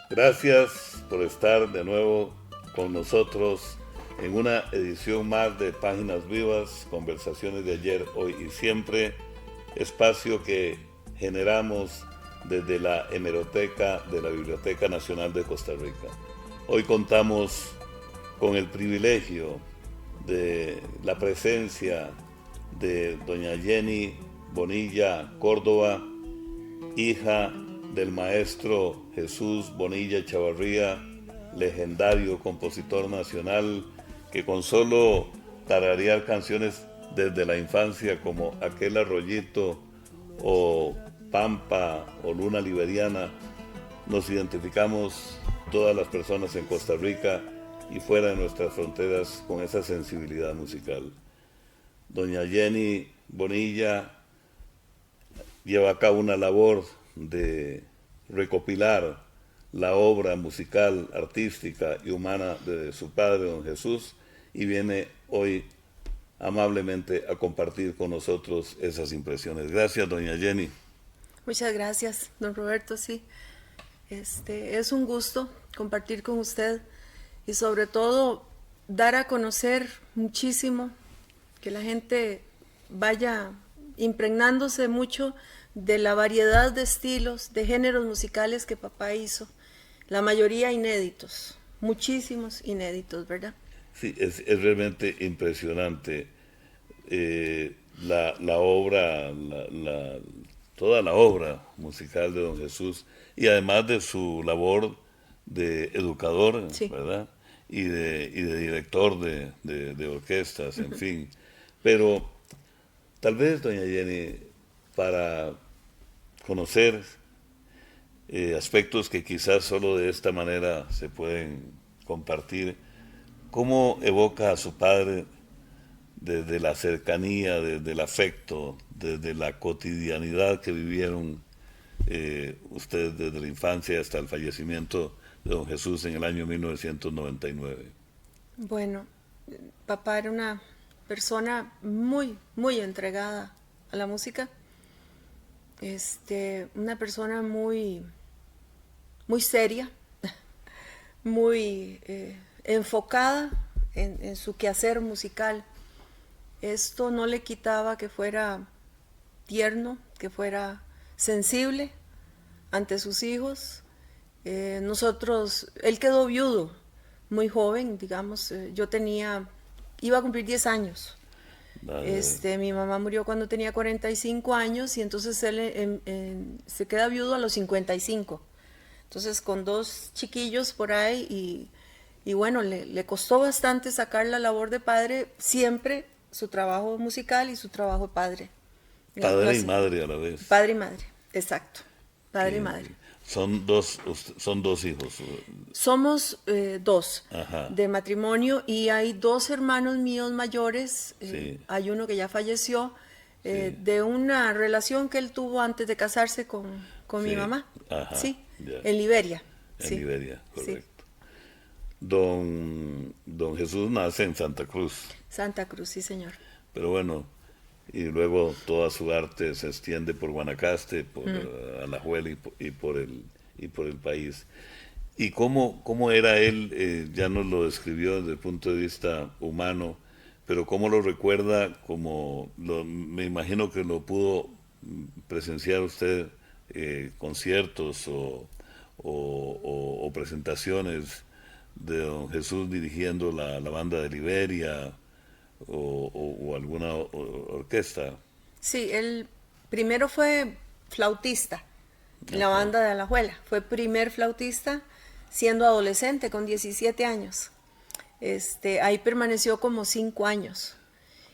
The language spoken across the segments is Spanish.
Gracias por estar de nuevo con nosotros en una edición más de Páginas Vivas, conversaciones de ayer, hoy y siempre, espacio que generamos desde la hemeroteca de la Biblioteca Nacional de Costa Rica. Hoy contamos con el privilegio de la presencia de doña Jenny Bonilla Córdoba, hija del maestro Jesús Bonilla Chavarría, legendario compositor nacional, que con solo tararear canciones desde la infancia como Aquel Arroyito o Pampa o Luna Liberiana, nos identificamos todas las personas en Costa Rica y fuera de nuestras fronteras con esa sensibilidad musical. Doña Jenny Bonilla lleva a cabo una labor de recopilar la obra musical, artística y humana de su padre, don Jesús, y viene hoy amablemente a compartir con nosotros esas impresiones. Gracias, doña Jenny. Muchas gracias, don Roberto, sí. Es un gusto compartir con usted y sobre todo dar a conocer muchísimo, que la gente vaya impregnándose mucho de la variedad de estilos, de géneros musicales que papá hizo, la mayoría inéditos, muchísimos inéditos, ¿verdad? Sí, es realmente impresionante la obra, toda la obra musical de don Jesús, y además de su labor de educador, sí, ¿verdad? Y de director de orquestas, en fin. Pero tal vez, doña Jenny, para conocer aspectos que quizás solo de esta manera se pueden compartir, ¿cómo evoca a su padre desde la cercanía, desde el afecto, desde la cotidianidad que vivieron ustedes desde la infancia hasta el fallecimiento de don Jesús en el año 1999? Bueno, papá era una persona muy, muy entregada a la música, una persona muy, muy seria, muy enfocada en su quehacer musical. Esto no le quitaba que fuera tierno, que fuera sensible ante sus hijos. Él quedó viudo muy joven, digamos, iba a cumplir 10 años. Mi mamá murió cuando tenía 45 años y entonces él se queda viudo a los 55. Entonces con 2 chiquillos por ahí y bueno, le costó bastante sacar la labor de padre, siempre su trabajo musical y su trabajo de padre. Padre y madre a la vez. Padre y madre, exacto. Padre y madre. Son dos hijos. Somos 2 Ajá. de matrimonio y hay 2 hermanos míos mayores. Sí. Hay uno que ya falleció Sí. de una relación que él tuvo antes de casarse con Sí. mi mamá. Ajá. Sí, Ya. en Liberia. En sí. Liberia, correcto. Sí. Don Jesús nace en Santa Cruz. Santa Cruz, sí, señor. Pero bueno, y luego toda su arte se extiende por Guanacaste, por Alajuela y por el país. ¿Y cómo era él? Ya nos lo describió desde el punto de vista humano, pero ¿cómo lo recuerda? Me imagino que lo pudo presenciar usted, conciertos o presentaciones de don Jesús dirigiendo la banda de Liberia o alguna orquesta. Sí, él primero fue flautista en la banda de Alajuela. Fue primer flautista siendo adolescente, con 17 años. Ahí permaneció como 5 años.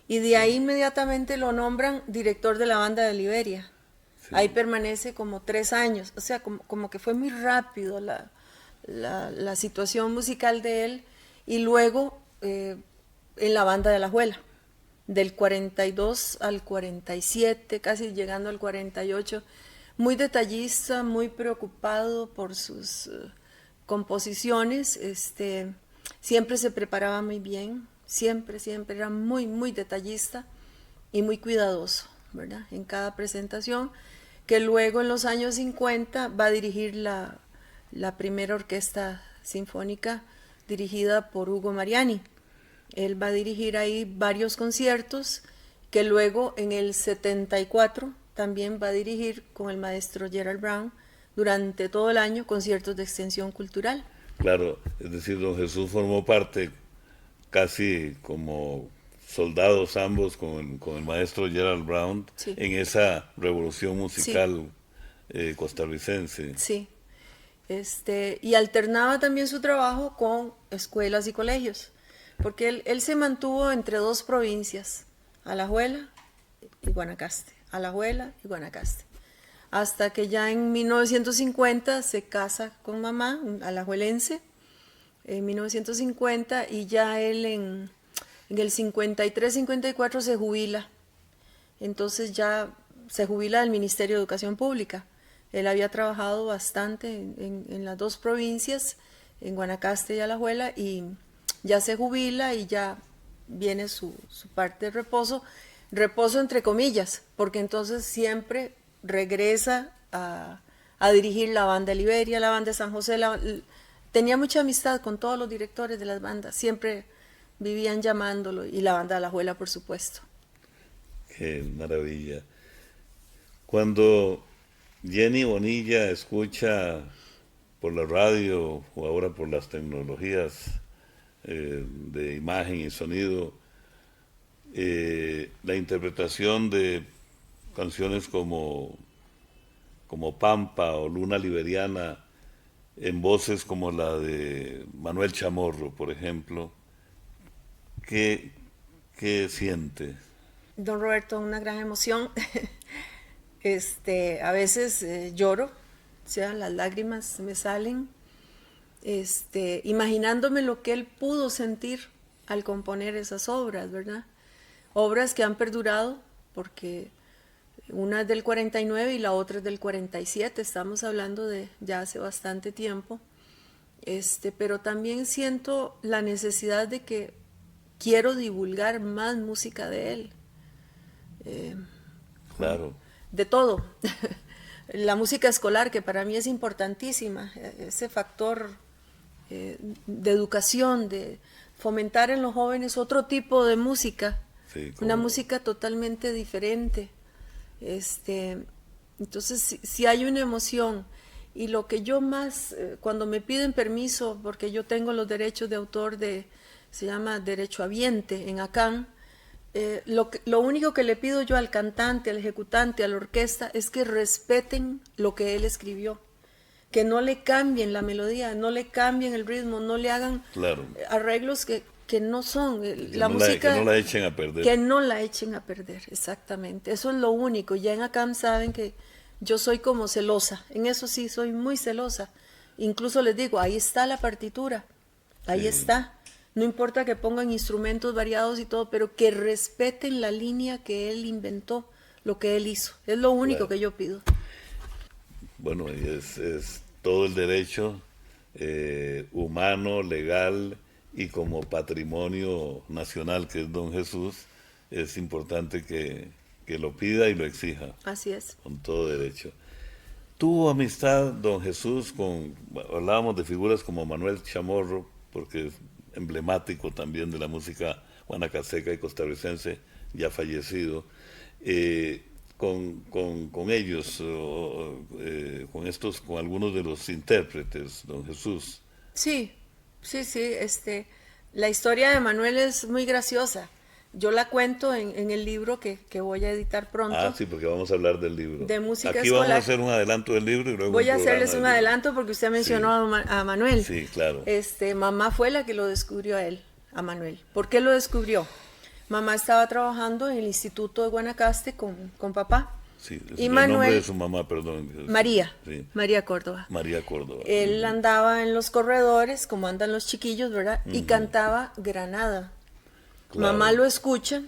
Y de ahí inmediatamente lo nombran director de la banda de Liberia. Sí. Ahí permanece como 3 años, o sea, como que fue muy rápido la situación musical de él. Y luego en la banda de Alajuela, del 42 al 47, casi llegando al 48, muy detallista, muy preocupado por sus composiciones, siempre se preparaba muy bien, siempre era muy, muy detallista y muy cuidadoso, ¿verdad? En cada presentación, que luego en los años 50 va a dirigir la primera orquesta sinfónica dirigida por Hugo Mariani. Él va a dirigir ahí varios conciertos que luego en el 74 también va a dirigir con el maestro Gerald Brown durante todo el año conciertos de extensión cultural. Claro, es decir, don Jesús formó parte casi como soldados ambos con el maestro Gerald Brown, sí, en esa revolución musical, sí, costarricense. Sí, y alternaba también su trabajo con escuelas y colegios, porque él se mantuvo entre 2 provincias, Alajuela y Guanacaste, Alajuela y Guanacaste, hasta que ya en 1950 se casa con mamá, alajuelense, en 1950, y ya él en el 53-54 se jubila. Entonces ya se jubila del Ministerio de Educación Pública. Él había trabajado bastante en las 2 provincias, en Guanacaste y Alajuela, y ya se jubila y ya viene su parte de reposo entre comillas, porque entonces siempre regresa a dirigir la banda de Liberia, la banda de San José. Tenía mucha amistad con todos los directores de las bandas, siempre vivían llamándolo, y la banda de Alajuela, por supuesto. Qué maravilla. Cuando Jenny Bonilla escucha por la radio o ahora por las tecnologías de imagen y sonido la interpretación de canciones como Pampa o Luna Liberiana en voces como la de Manuel Chamorro, por ejemplo, ¿qué siente? Don Roberto, una gran emoción. A veces lloro, o sea, las lágrimas me salen, imaginándome lo que él pudo sentir al componer esas obras, ¿verdad? Obras que han perdurado, porque una es del 49 y la otra es del 47, estamos hablando de ya hace bastante tiempo, pero también siento la necesidad de que quiero divulgar más música de él. Claro. De todo. La música escolar, que para mí es importantísima, ese factor de educación, de fomentar en los jóvenes otro tipo de música, sí, una música totalmente diferente. Entonces, si hay una emoción, y lo que yo más, cuando me piden permiso, porque yo tengo los derechos de autor se llama derechohabiente en ACAN, lo único que le pido yo al cantante, al ejecutante, a la orquesta, es que respeten lo que él escribió, que no le cambien la melodía, no le cambien el ritmo, no le hagan arreglos que no son la música, que no la echen a perder. Que no la echen a perder, exactamente. Eso es lo único. Ya en ACAM saben que yo soy como celosa, en eso sí soy muy celosa. Incluso les digo, ahí está la partitura, ahí está. No importa que pongan instrumentos variados y todo, pero que respeten la línea que él inventó, lo que él hizo. Es lo único que yo pido. Bueno, es todo el derecho humano, legal y como patrimonio nacional que es don Jesús, es importante que lo pida y lo exija. Así es. Con todo derecho. ¿Tuvo amistad don Jesús hablábamos de figuras como Manuel Chamorro, porque es emblemático también de la música guanacasteca y costarricense, ya fallecido, con ellos, con algunos de los intérpretes, don Jesús? Sí, la historia de Manuel es muy graciosa. Yo la cuento en el libro que voy a editar pronto. Ah, sí, porque vamos a hablar del libro. De música Aquí escolar. Vamos a hacer un adelanto del libro y luego voy a hacerles un adelanto porque usted mencionó a Manuel. Sí, claro. Mamá fue la que lo descubrió a él, a Manuel. ¿Por qué lo descubrió? Mamá estaba trabajando en el Instituto de Guanacaste con papá. Sí, Y el nombre Manuel, de su mamá, perdón. María, Sí, María Córdoba. María Córdoba. Él andaba en los corredores, como andan los chiquillos, ¿verdad? Y cantaba Granada. Claro. Mamá lo escucha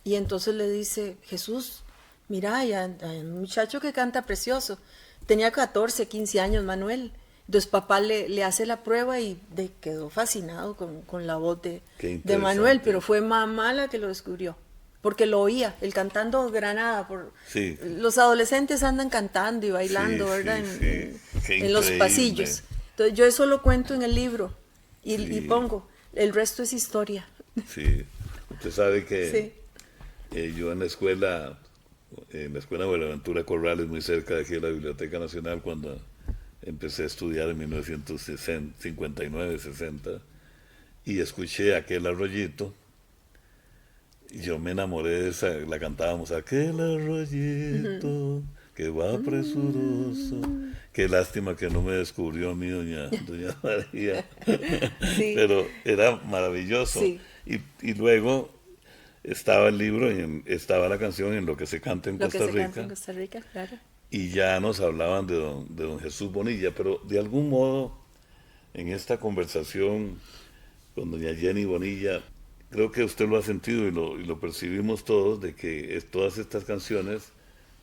y entonces le dice, Jesús, mira, hay un muchacho que canta precioso. Tenía 14, 15 años Manuel. Entonces papá le hace la prueba y quedó fascinado con la voz Qué de Manuel, interesante. pero fue mamá la que lo descubrió, porque lo oía, él cantando Granada. Sí. Los adolescentes andan cantando y bailando, Sí, ¿verdad? sí, sí. Qué En los increíble. pasillos. Entonces yo eso lo cuento en el libro y Sí. pongo, el resto es historia. Sí. Usted sabe que Sí. yo en la escuela Buenaventura Corrales, muy cerca de aquí de la Biblioteca Nacional, cuando empecé a estudiar en 1959-60, y escuché aquel arroyito, y yo me enamoré de esa, la cantábamos, aquel arroyito que va presuroso. Qué lástima que no me descubrió a mí doña María, Sí, pero era maravilloso. sí. Y luego estaba el libro, estaba la canción En lo que se canta en Lo que Costa se canta en Rica, Costa Rica, claro. y ya nos hablaban de don Jesús Bonilla, pero de algún modo en esta conversación con doña Jenny Bonilla, creo que usted lo ha sentido y lo percibimos todos, de que todas estas canciones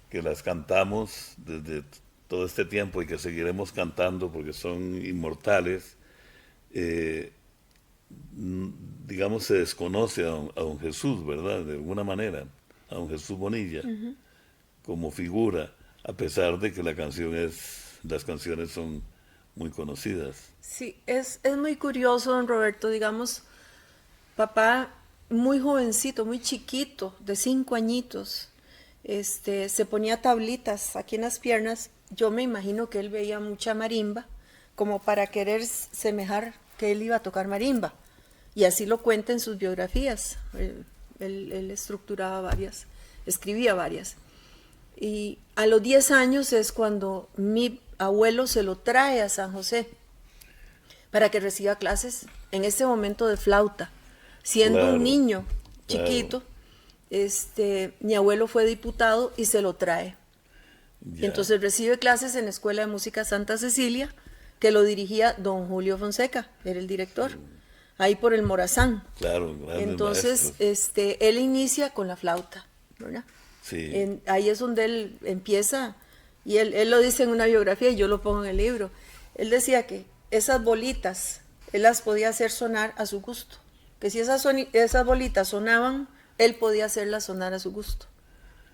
que las cantamos desde todo este tiempo y que seguiremos cantando porque son inmortales, eh, digamos, se desconoce a don Jesús, ¿verdad? De alguna manera, a don Jesús Bonilla, como figura, a pesar de que las canciones son muy conocidas. Sí, es muy curioso, don Roberto, digamos, papá muy jovencito, muy chiquito, de 5 añitos, se ponía tablitas aquí en las piernas. Yo me imagino que él veía mucha marimba, como para querer semejar que él iba a tocar marimba. Y así lo cuenta en sus biografías. Él estructuraba varias, escribía varias. Y a los 10 años es cuando mi abuelo se lo trae a San José para que reciba clases en ese momento de flauta. Siendo un Claro, niño claro. chiquito, mi abuelo fue diputado y se lo trae. Y Ya, entonces recibe clases en la Escuela de Música Santa Cecilia, que lo dirigía don Julio Fonseca, era el director, ahí por el Morazán. claro, grandes Entonces, maestros. él inicia con la flauta, ¿verdad? Sí, Ahí es donde él empieza, y él lo dice en una biografía y yo lo pongo en el libro. Él decía que esas bolitas, él las podía hacer sonar a su gusto, que si esas bolitas sonaban, él podía hacerlas sonar a su gusto.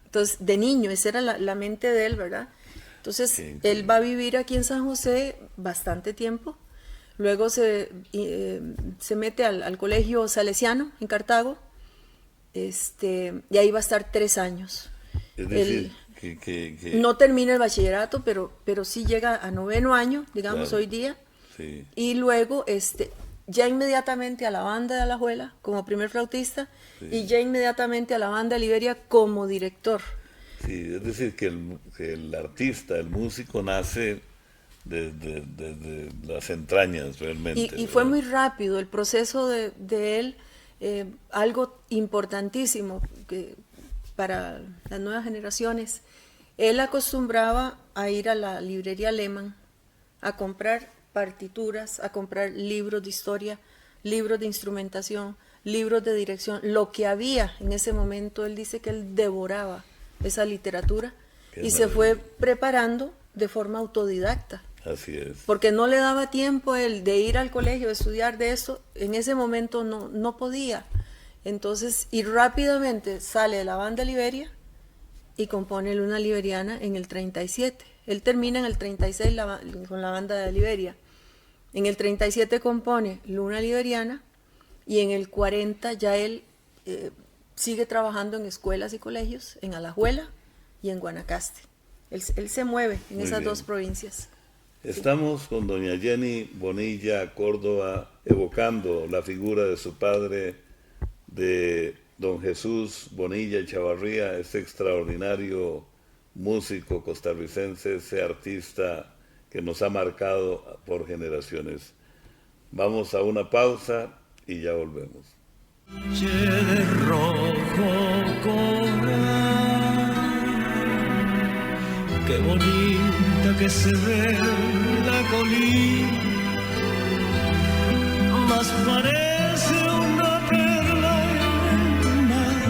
Entonces, de niño, esa era la mente de él, ¿verdad? Entonces, qué increíble. él va a vivir aquí en San José bastante tiempo. Luego se mete al colegio salesiano en Cartago, y ahí va a estar 3 años. Es decir, No termina el bachillerato, pero sí llega a 9º año, digamos, claro, hoy día. sí, Y luego, ya inmediatamente a la banda de Alajuela como primer flautista, sí. y ya inmediatamente a la banda Liberia como director. Sí, es decir, que el artista, el músico nace desde las entrañas realmente, Y fue ¿verdad? muy rápido el proceso de él, algo importantísimo para las nuevas generaciones. Él acostumbraba a ir a la librería Lehmann a comprar partituras, a comprar libros de historia, libros de instrumentación, libros de dirección, lo que había en ese momento. Él dice que él devoraba esa literatura Qué y se fue maravilla. preparando de forma autodidacta, Así es. porque no le daba tiempo él de ir al colegio, de estudiar de eso. En ese momento no podía. Entonces, y rápidamente sale de la banda Liberia y compone Luna Liberiana en el 37. Él termina en el 36 con la banda de Liberia. En el 37 compone Luna Liberiana y en el 40 ya él sigue trabajando en escuelas y colegios, en Alajuela y en Guanacaste. Él se mueve en Muy esas bien. 2 provincias. Estamos con doña Jenny Bonilla Córdoba evocando la figura de su padre, de don Jesús Bonilla Chavarría, ese extraordinario músico costarricense, ese artista que nos ha marcado por generaciones. Vamos a una pausa y ya volvemos. De rojo coral, qué bonita que se ve la colina, más parece una perla en el mar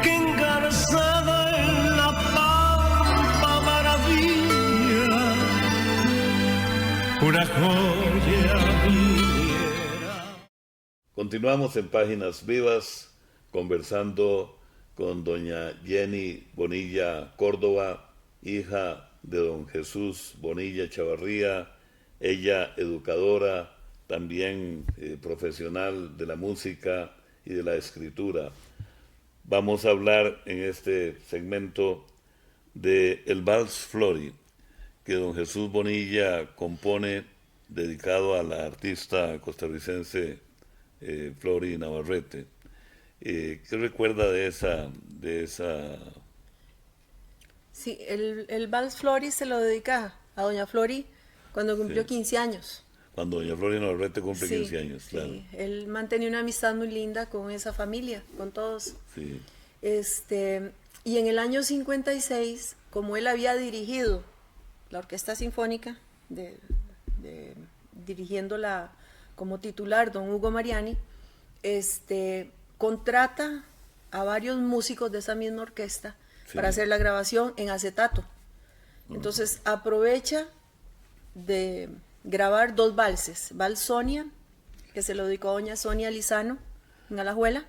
que engarzada en la pampa maravilla, una joya viniera. Continuamos en Páginas Vivas conversando con doña Jenny Bonilla Córdoba, hija de don Jesús Bonilla Chavarría, ella educadora, también profesional de la música y de la escritura. Vamos a hablar en este segmento de el Vals Flori, que don Jesús Bonilla compone dedicado a la artista costarricense Flori Navarrete. ¿Qué recuerda de esa? Sí, el Vals Flori se lo dedica a doña Flori cuando cumplió 15 años. Cuando doña Flori Navarrete cumple Sí, 15 años, claro. sí, él mantenía una amistad muy linda con esa familia, con todos. Sí, Y en el año 56, como él había dirigido la Orquesta Sinfónica, dirigiéndola como titular don Hugo Mariani, contrata a varios músicos de esa misma orquesta para hacer la grabación en acetato. Entonces aprovecha de grabar 2 valses, Vals Sonia, que se lo dedicó a doña Sonia Lizano en Alajuela,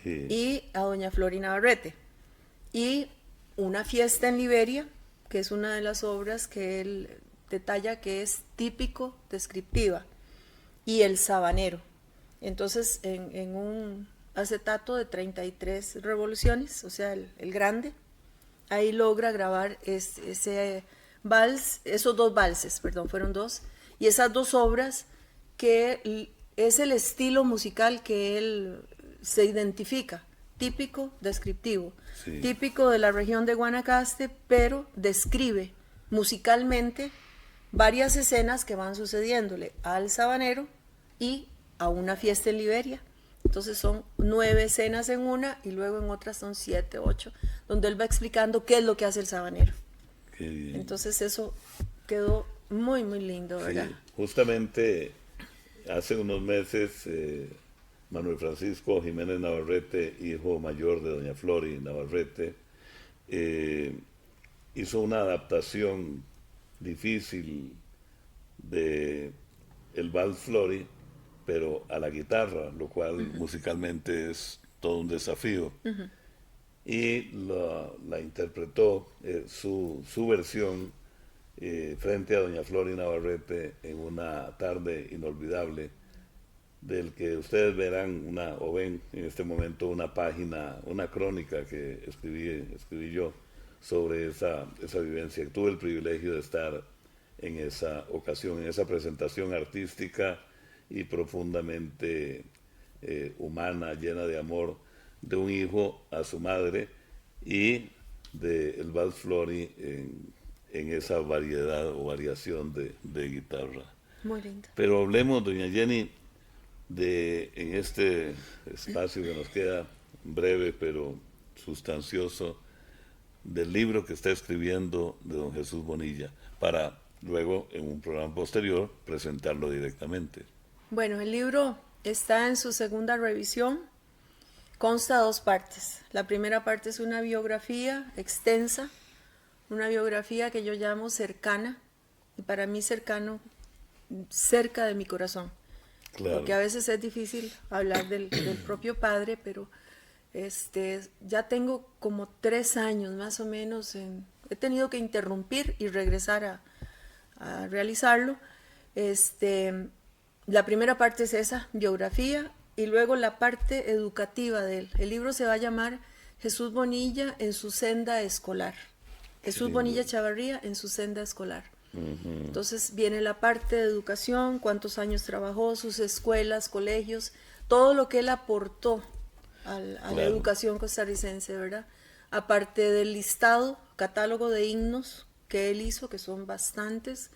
sí. y a doña Flori Navarrete, y una fiesta en Liberia, que es una de las obras que él detalla que es típico descriptiva, y el sabanero. Entonces en un acetato de 33 revoluciones, o sea el grande, ahí logra grabar ese vals, esos 2 valses, perdón, fueron 2, y esas 2 obras que es el estilo musical que él se identifica, típico descriptivo, sí. Típico de la región de Guanacaste, pero describe musicalmente varias escenas que van sucediéndole al sabanero y a una fiesta en Liberia. Entonces son 9 escenas en una y luego en otras son 7, 8, donde él va explicando qué es lo que hace el sabanero. Qué bien. Entonces eso quedó muy, muy lindo, ¿verdad? Sí, justamente hace unos meses Manuel Francisco Jiménez Navarrete, hijo mayor de doña Flori Navarrete, hizo una adaptación difícil de el Vals Flori, pero a la guitarra, lo cual musicalmente es todo un desafío. Y la interpretó su versión frente a doña Flori Navarrete en una tarde inolvidable, del que ustedes verán o ven en este momento una página, una crónica que escribí yo sobre esa vivencia. Tuve el privilegio de estar en esa ocasión, en esa presentación artística y profundamente humana, llena de amor, de un hijo a su madre y de el Vals Flori en esa variedad o variación de guitarra. Muy lindo. Pero hablemos, doña Jenny, en este espacio que nos queda breve pero sustancioso, del libro que está escribiendo de don Jesús Bonilla, para luego en un programa posterior presentarlo directamente. Bueno, el libro está en su segunda revisión, consta de 2 partes. La primera parte es una biografía extensa, una biografía que yo llamo cercana, y para mí cercano, cerca de mi corazón. Claro. Porque a veces es difícil hablar del propio padre, pero ya tengo como 3 años más o menos, he tenido que interrumpir y regresar a realizarlo. La primera parte es esa, biografía, y luego la parte educativa de él. El libro se va a llamar Jesús Bonilla en su senda escolar. Jesús Bonilla Chavarría en su senda escolar. Entonces viene la parte de educación, cuántos años trabajó, sus escuelas, colegios, todo lo que él aportó a la educación costarricense, ¿verdad? Aparte del listado, catálogo de himnos que él hizo, que son bastantes.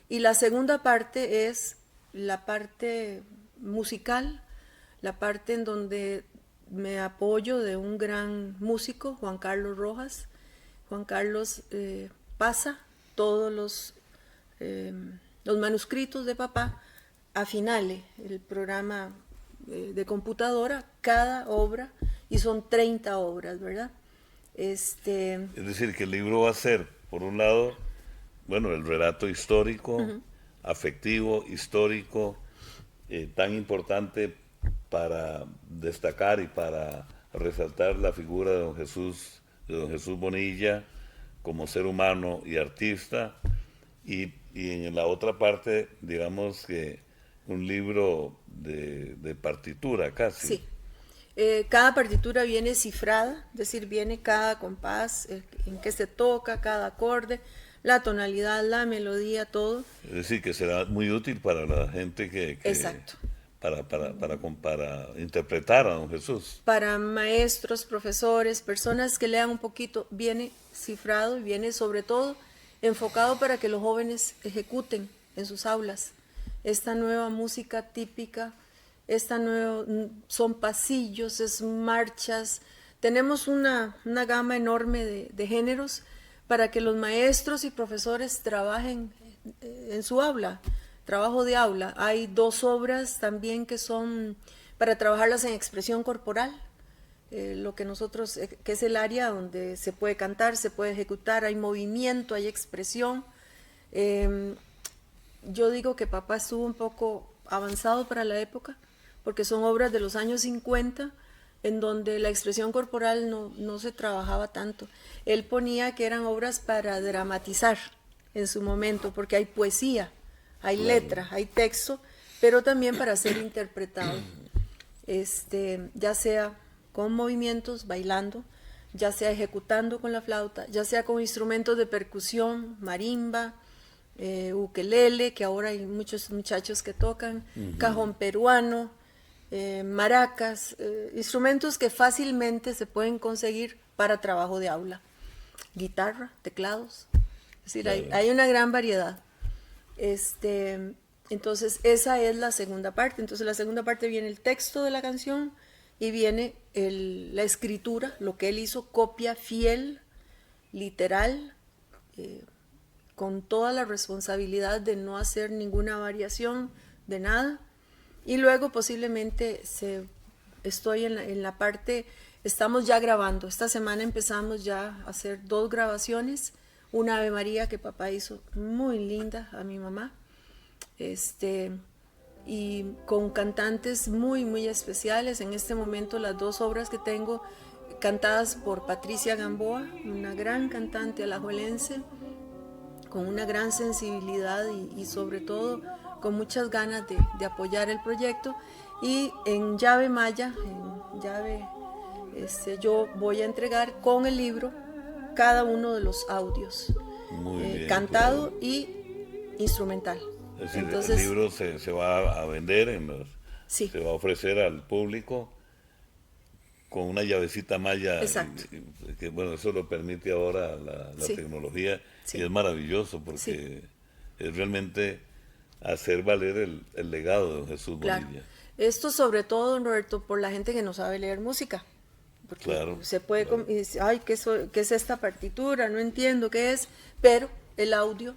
Y la segunda parte es la parte musical, la parte en donde me apoyo de un gran músico, Juan Carlos Rojas. Juan Carlos pasa todos los manuscritos de papá a finales, el programa de computadora, cada obra, y son 30 obras, ¿verdad? Es decir, que el libro va a ser, por un lado, bueno, el relato histórico, afectivo, histórico, tan importante para destacar y para resaltar la figura de don Jesús Bonilla como ser humano y artista, y en la otra parte, digamos que un libro de partitura casi. Sí. Cada partitura viene cifrada, es decir, viene cada compás, en qué se toca, cada acorde, la tonalidad, la melodía, todo. Es decir, que será muy útil para la gente que Exacto. para interpretar a don Jesús. Para maestros, profesores, personas que lean un poquito, viene cifrado y viene sobre todo enfocado para que los jóvenes ejecuten en sus aulas esta nueva música típica. Son pasillos, es marchas. Tenemos una gama enorme de géneros para que los maestros y profesores trabajen en su aula, trabajo de aula. Hay 2 obras también que son para trabajarlas en expresión corporal, lo que que es el área donde se puede cantar, se puede ejecutar, hay movimiento, hay expresión. Yo digo que papá estuvo un poco avanzado para la época, porque son obras de los años 50, en donde la expresión corporal no se trabajaba tanto. Él ponía que eran obras para dramatizar en su momento, porque hay poesía, hay letra, hay texto, pero también para ser interpretado, ya sea con movimientos, bailando, ya sea ejecutando con la flauta, ya sea con instrumentos de percusión, marimba, ukelele, que ahora hay muchos muchachos que tocan, cajón peruano, maracas, instrumentos que fácilmente se pueden conseguir para trabajo de aula, guitarra, teclados, es decir, hay una gran variedad. Entonces esa es la segunda parte. Entonces la segunda parte viene el texto de la canción y viene la escritura, lo que él hizo, copia fiel, literal, con toda la responsabilidad de no hacer ninguna variación de nada. Y luego posiblemente estoy en la parte, estamos ya grabando. Esta semana empezamos ya a hacer 2 grabaciones. Una Ave María que papá hizo muy linda a mi mamá. Y con cantantes muy, muy especiales. En este momento las 2 obras que tengo cantadas por Patricia Gamboa, una gran cantante alajuelense, con una gran sensibilidad y sobre todo con muchas ganas de apoyar el proyecto. Y en llave maya, yo voy a entregar con el libro cada uno de los audios, Muy bien, cantado claro. y instrumental. Es decir, Entonces, el libro se va a vender, sí. se va a ofrecer al público con una llavecita maya. Exacto. Que bueno, eso lo permite ahora la Sí. tecnología, Sí. y es maravilloso porque es realmente hacer valer el legado de don Jesús Claro. Bonilla. Esto sobre todo, don Roberto, por la gente que no sabe leer música. Porque Claro, se puede claro. y dice, ay, ¿qué es esta partitura? No entiendo qué es, pero el audio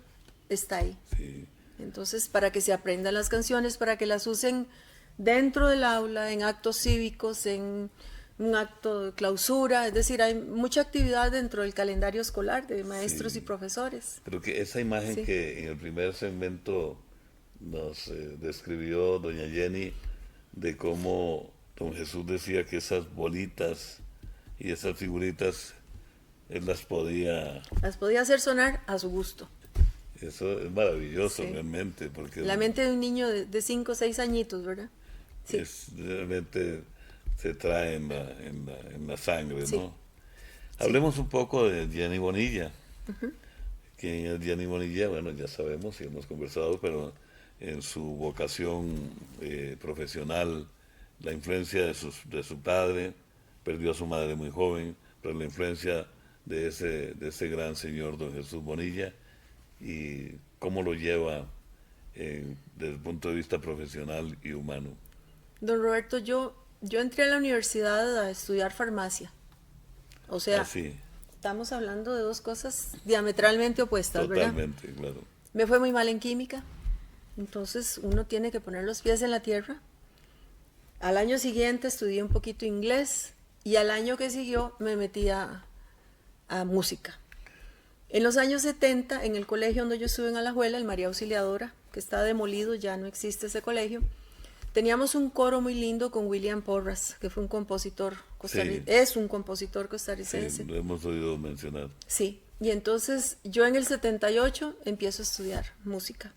está ahí. Sí. Entonces, para que se aprendan las canciones, para que las usen dentro del aula, en actos cívicos, en un acto de clausura, es decir, hay mucha actividad dentro del calendario escolar de maestros Sí. y profesores. Pero que esa imagen Sí. que en el primer segmento nos describió doña Jenny, de cómo don Jesús decía que esas bolitas y esas figuritas él las podía. Las podía hacer sonar a su gusto. Eso es maravilloso Sí. realmente, porque La mente de un niño de 5 o 6 añitos, ¿verdad? Sí. realmente se trae en la sangre, Sí. ¿no? Hablemos un poco de Jenny Bonilla. ¿Quién es Jenny Bonilla? Bueno, ya sabemos y hemos conversado, pero en su vocación profesional, la influencia de su padre, perdió a su madre muy joven, pero la influencia de ese gran señor, don Jesús Bonilla, y cómo lo lleva desde el punto de vista profesional y humano. Don Roberto, yo entré a la universidad a estudiar farmacia. O sea, Así, estamos hablando de dos cosas diametralmente opuestas, ¿verdad? totalmente, claro. Me fue muy mal en química, entonces uno tiene que poner los pies en la tierra. Al año siguiente estudié un poquito inglés y al año que siguió me metí a música. En los años 70, en el colegio donde yo estuve en Alajuela, el María Auxiliadora, que está demolido, ya no existe ese colegio, teníamos un coro muy lindo con William Porras, que fue un compositor es un compositor costarricense. Sí, lo hemos oído mencionar. Sí, y entonces yo en el 78 empiezo a estudiar música,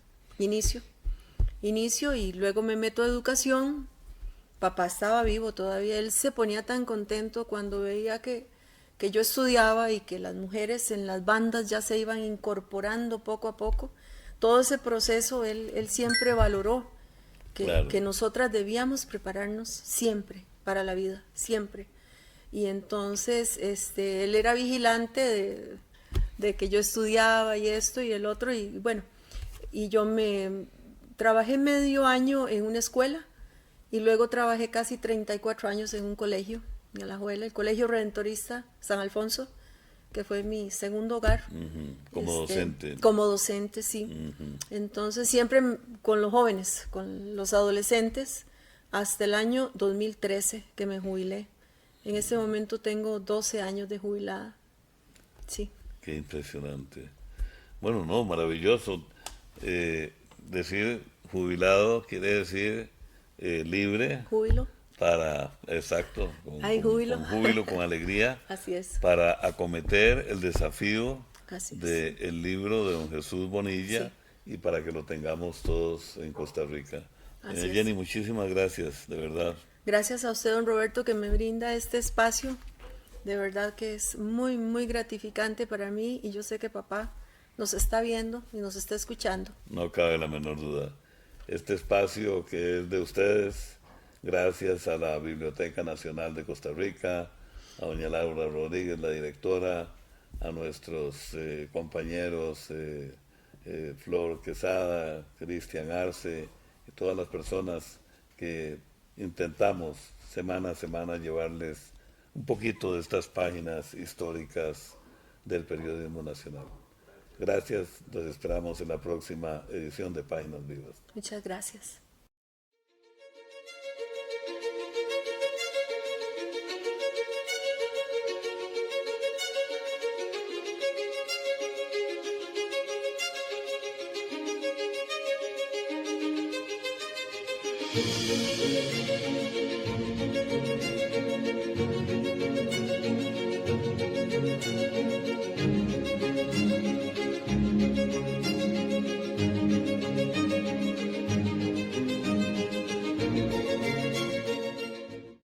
inicio y luego me meto a educación. Papá estaba vivo todavía, él se ponía tan contento cuando veía que yo estudiaba y que las mujeres en las bandas ya se iban incorporando poco a poco. Todo ese proceso él siempre valoró Claro. que nosotras debíamos prepararnos siempre para la vida, siempre. Y entonces él era vigilante de que yo estudiaba y esto y el otro, y bueno, y yo me trabajé medio año en una escuela y luego trabajé casi 34 años en un colegio, en Alajuela, el Colegio Redentorista San Alfonso, que fue mi segundo hogar. Ujú, como docente. Como docente, sí. Ujú. Entonces siempre con los jóvenes, con los adolescentes, hasta el año 2013 que me jubilé. En este momento tengo 12 años de jubilada. Sí. Qué impresionante. Bueno, no, maravilloso. Decir jubilado quiere decir libre Júbilo. para, exacto, Hay júbilo. con júbilo, con alegría, Así es. para acometer el desafío Así es. del libro de don Jesús Bonilla y para que lo tengamos todos en Costa Rica. Así es. Jenny, muchísimas gracias, de verdad. Gracias a usted, don Roberto, que me brinda este espacio. De verdad que es muy, muy gratificante para mí y yo sé que papá nos está viendo y nos está escuchando. No cabe la menor duda. Este espacio que es de ustedes, gracias a la Biblioteca Nacional de Costa Rica, a doña Laura Rodríguez, la directora, a nuestros compañeros Flor Quesada, Cristian Arce, y todas las personas que intentamos semana a semana llevarles un poquito de estas páginas históricas del periodismo nacional. Gracias, los esperamos en la próxima edición de Páginas Vivas. Muchas gracias.